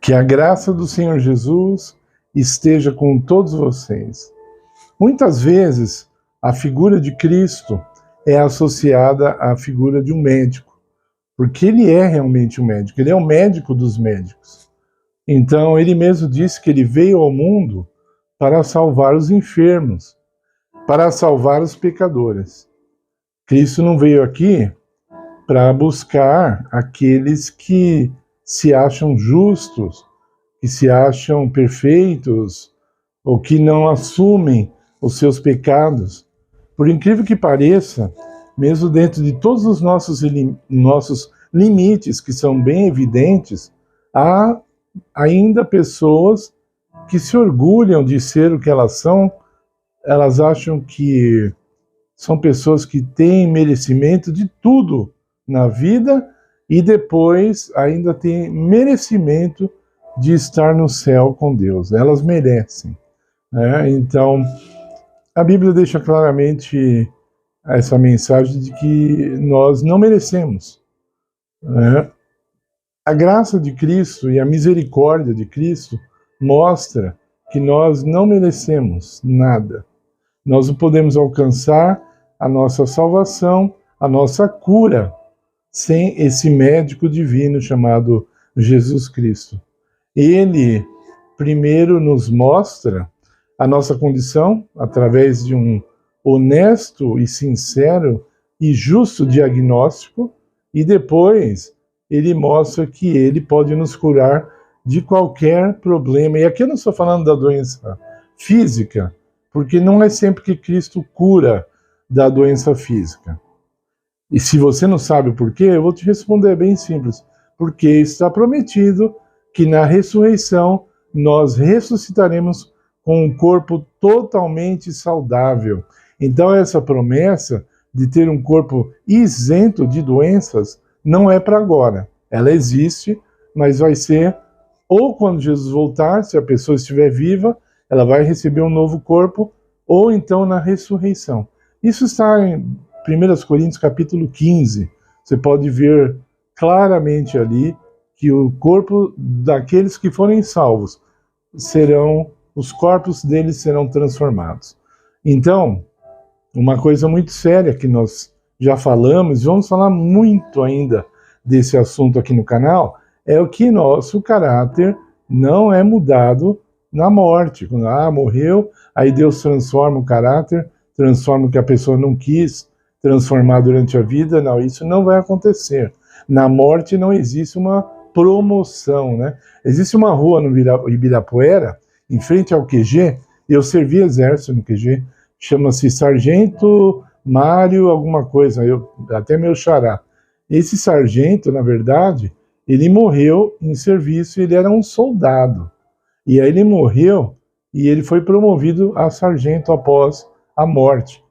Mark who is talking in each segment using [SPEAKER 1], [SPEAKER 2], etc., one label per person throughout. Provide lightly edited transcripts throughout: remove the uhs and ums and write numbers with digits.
[SPEAKER 1] Que a graça do Senhor Jesus esteja com todos vocês. Muitas vezes, a figura de Cristo é associada à figura de um médico, porque ele é realmente um médico, ele é o médico dos médicos. Então, ele mesmo disse que ele veio ao mundo para salvar os enfermos, para salvar os pecadores. Cristo não veio aqui para buscar aqueles que se acham justos, que se acham perfeitos, ou que não assumem os seus pecados. Por incrível que pareça, mesmo dentro de todos os nossos limites, que são bem evidentes, há ainda pessoas que se orgulham de ser o que elas são. Elas acham que são pessoas que têm merecimento de tudo na vida e depois ainda têm merecimento de estar no céu com Deus. Elas merecem, né? Então, a Bíblia deixa claramente essa mensagem de que nós não merecemos, né? A graça de Cristo e a misericórdia de Cristo mostra que nós não merecemos nada. Nós não podemos alcançar a nossa salvação, a nossa cura, sem esse médico divino chamado Jesus Cristo. Ele primeiro nos mostra a nossa condição através de um honesto e sincero e justo diagnóstico, e depois ele mostra que ele pode nos curar de qualquer problema. E aqui eu não estou falando da doença física, porque não é sempre que Cristo cura da doença física. E se você não sabe o porquê, eu vou te responder, é bem simples. Porque está prometido que na ressurreição nós ressuscitaremos com um corpo totalmente saudável. Então essa promessa de ter um corpo isento de doenças não é para agora. Ela existe, mas vai ser ou quando Jesus voltar, se a pessoa estiver viva, ela vai receber um novo corpo, ou então na ressurreição. Isso está em 1 Coríntios capítulo 15. Você pode ver claramente ali que o corpo daqueles que forem salvos os corpos deles serão transformados. Então, uma coisa muito séria que nós já falamos, e vamos falar muito ainda desse assunto aqui no canal, é o que nosso caráter não é mudado na morte. Quando morreu, aí Deus transforma o caráter, transforma o que a pessoa não quis transformar durante a vida. Não, isso não vai acontecer. Na morte não existe uma promoção, né? Existe uma rua no Ibirapuera, em frente ao QG, eu servi exército no QG, chama-se Sargento Mário alguma coisa, até meu xará. Esse sargento, na verdade, ele morreu em serviço, ele era um soldado. E aí ele morreu e ele foi promovido a sargento após a morte.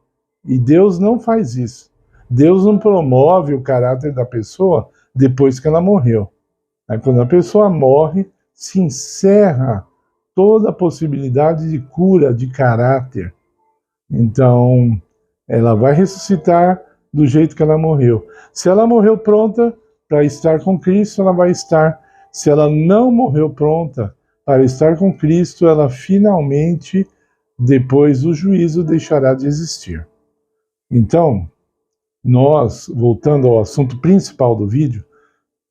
[SPEAKER 1] E Deus não faz isso. Deus não promove o caráter da pessoa depois que ela morreu. Aí, quando a pessoa morre, se encerra toda a possibilidade de cura de caráter. Então, ela vai ressuscitar do jeito que ela morreu. Se ela morreu pronta para estar com Cristo, ela vai estar. Se ela não morreu pronta para estar com Cristo, ela finalmente, depois do juízo, deixará de existir. Então, nós, voltando ao assunto principal do vídeo,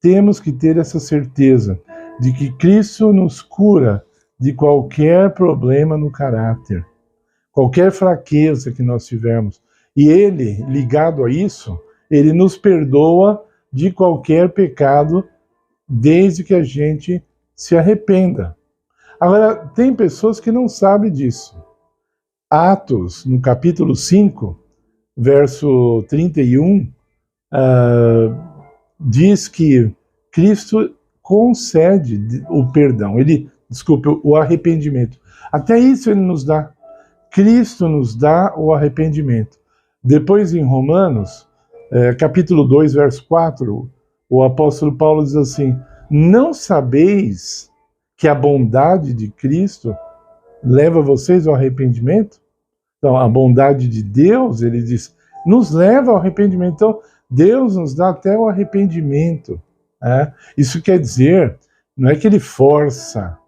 [SPEAKER 1] temos que ter essa certeza de que Cristo nos cura de qualquer problema no caráter, qualquer fraqueza que nós tivermos. E Ele, ligado a isso, Ele nos perdoa de qualquer pecado, desde que a gente se arrependa. Agora, tem pessoas que não sabem disso. Atos, no capítulo 5, verso 31, diz que Cristo concede o perdão, o arrependimento. Até isso ele nos dá. Cristo nos dá o arrependimento. Depois, em Romanos, capítulo 2, verso 4, o apóstolo Paulo diz assim: não sabeis que a bondade de Cristo leva vocês ao arrependimento? Então, a bondade de Deus, ele diz, nos leva ao arrependimento. Então, Deus nos dá até o arrependimento. Isso quer dizer Não é que ele força.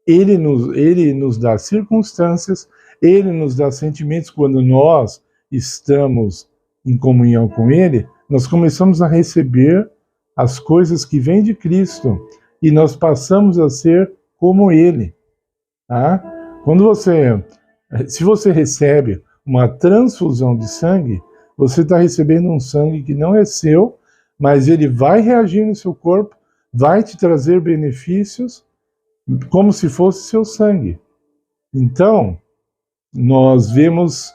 [SPEAKER 1] Ele nos dá circunstâncias, ele nos dá sentimentos. Quando nós estamos em comunhão com ele, nós começamos a receber as coisas que vêm de Cristo e nós passamos a ser como ele. Tá? Se você recebe uma transfusão de sangue, você está recebendo um sangue que não é seu, mas ele vai reagir no seu corpo, vai te trazer benefícios, como se fosse seu sangue. Então, nós vemos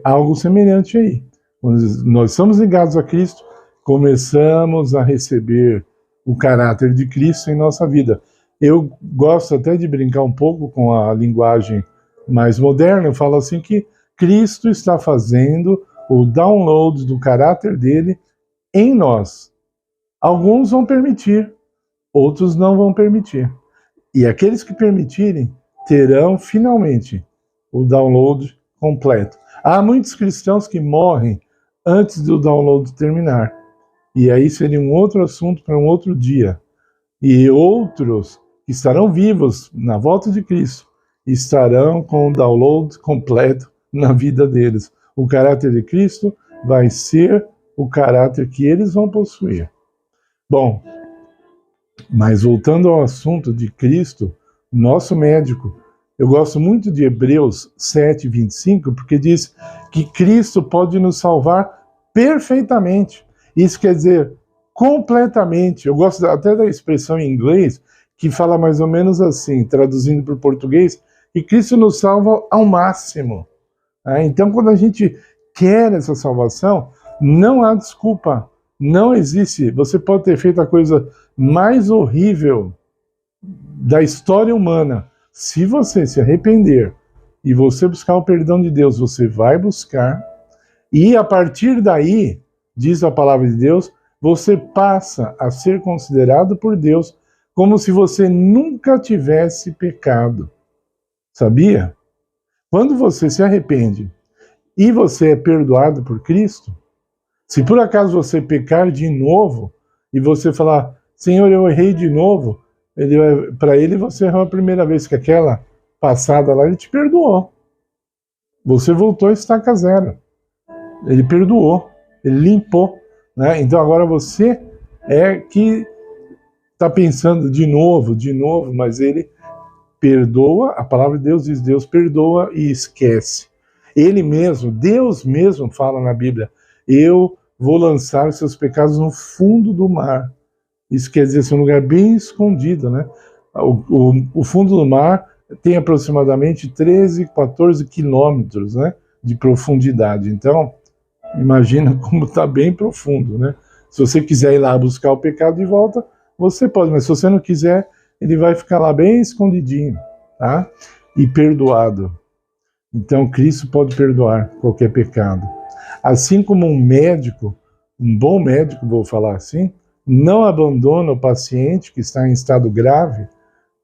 [SPEAKER 1] algo semelhante aí. Quando nós somos ligados a Cristo, começamos a receber o caráter de Cristo em nossa vida. Eu gosto até de brincar um pouco com a linguagem mais moderna. Eu falo assim que Cristo está fazendo o download do caráter dele em nós. Alguns vão permitir, outros não vão permitir. E aqueles que permitirem terão finalmente o download completo. Há muitos cristãos que morrem antes do download terminar. E aí seria um outro assunto para um outro dia. E outros que estarão vivos na volta de Cristo estarão com o download completo na vida deles. O caráter de Cristo vai ser o caráter que eles vão possuir. Bom, mas voltando ao assunto de Cristo, nosso médico, eu gosto muito de Hebreus 7:25, porque diz que Cristo pode nos salvar perfeitamente. Isso quer dizer completamente. Eu gosto até da expressão em inglês, que fala mais ou menos assim, traduzindo para o português, que Cristo nos salva ao máximo. Então, quando a gente quer essa salvação, não há desculpa. Não existe. Você pode ter feito a coisa mais horrível da história humana. Se você se arrepender e você buscar o perdão de Deus, você vai buscar. E a partir daí, diz a palavra de Deus, você passa a ser considerado por Deus como se você nunca tivesse pecado. Sabia? Quando você se arrepende e você é perdoado por Cristo, se por acaso você pecar de novo e você falar, Senhor, eu errei de novo, para ele você errou a primeira vez, que aquela passada lá ele te perdoou. Você voltou a estaca zero. Ele perdoou, ele limpou. Né? Então agora você é que está pensando de novo, mas ele perdoa. A palavra de Deus diz, Deus perdoa e esquece. Ele mesmo, Deus mesmo fala na Bíblia, eu vou lançar os seus pecados no fundo do mar. Isso quer dizer, é um lugar bem escondido, né? O fundo do mar tem aproximadamente 13, 14 quilômetros, né, de profundidade. Então, imagina como está bem profundo, né? Se você quiser ir lá buscar o pecado de volta, você pode, mas se você não quiser, ele vai ficar lá bem escondidinho, tá? E perdoado. Então, Cristo pode perdoar qualquer pecado. Assim como um médico, um bom médico, vou falar assim, não abandona o paciente que está em estado grave,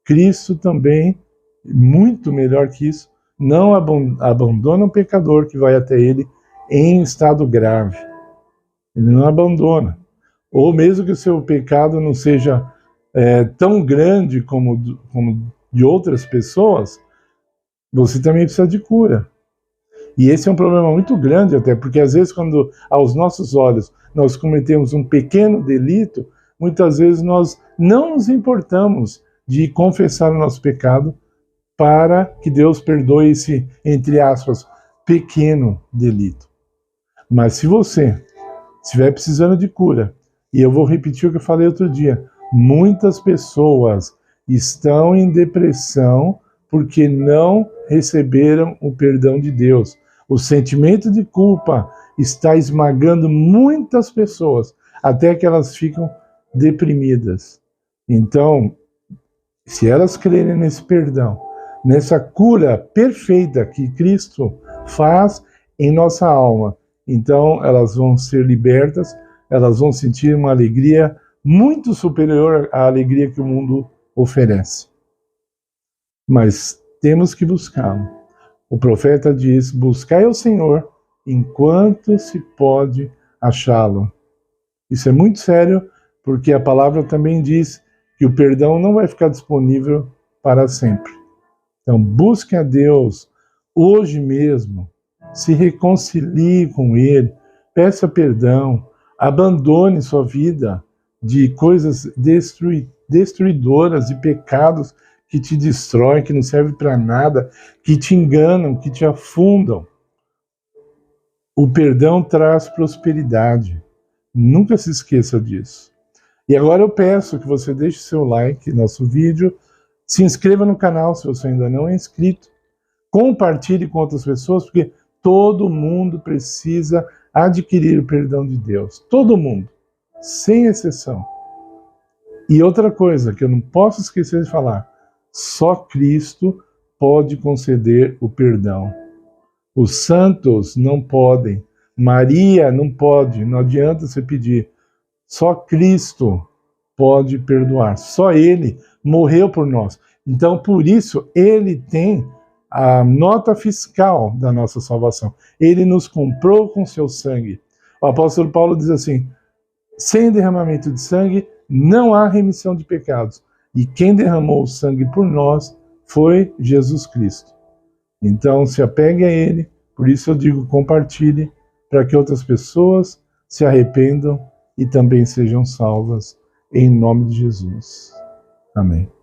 [SPEAKER 1] Cristo também, muito melhor que isso, não abandona o pecador que vai até ele em estado grave. Ele não abandona. Ou mesmo que o seu pecado não seja tão grande como de outras pessoas, você também precisa de cura. E esse é um problema muito grande até, porque às vezes quando aos nossos olhos nós cometemos um pequeno delito, muitas vezes nós não nos importamos de confessar o nosso pecado para que Deus perdoe esse, entre aspas, pequeno delito. Mas se você estiver precisando de cura, e eu vou repetir o que eu falei outro dia, muitas pessoas estão em depressão porque não receberam o perdão de Deus. O sentimento de culpa está esmagando muitas pessoas, até que elas ficam deprimidas. Então, se elas crerem nesse perdão, nessa cura perfeita que Cristo faz em nossa alma, então elas vão ser libertas, elas vão sentir uma alegria muito superior à alegria que o mundo oferece. Mas temos que buscá-lo. O profeta diz, buscai ao Senhor enquanto se pode achá-lo. Isso é muito sério, porque a palavra também diz que o perdão não vai ficar disponível para sempre. Então, busquem a Deus hoje mesmo, se reconcilie com Ele, peça perdão, abandone sua vida de coisas destruidoras, de pecados que te destroem, que não servem para nada, que te enganam, que te afundam. O perdão traz prosperidade. Nunca se esqueça disso. E agora eu peço que você deixe seu like no nosso vídeo, se inscreva no canal se você ainda não é inscrito, compartilhe com outras pessoas, porque todo mundo precisa adquirir o perdão de Deus. Todo mundo, sem exceção. E outra coisa que eu não posso esquecer de falar, só Cristo pode conceder o perdão. Os santos não podem, Maria não pode, não adianta você pedir. Só Cristo pode perdoar, só Ele morreu por nós. Então, por isso, Ele tem a nota fiscal da nossa salvação. Ele nos comprou com seu sangue. O apóstolo Paulo diz assim, sem derramamento de sangue não há remissão de pecados. E quem derramou o sangue por nós foi Jesus Cristo. Então, se apegue a Ele, por isso eu digo, compartilhe, para que outras pessoas se arrependam e também sejam salvas, em nome de Jesus. Amém.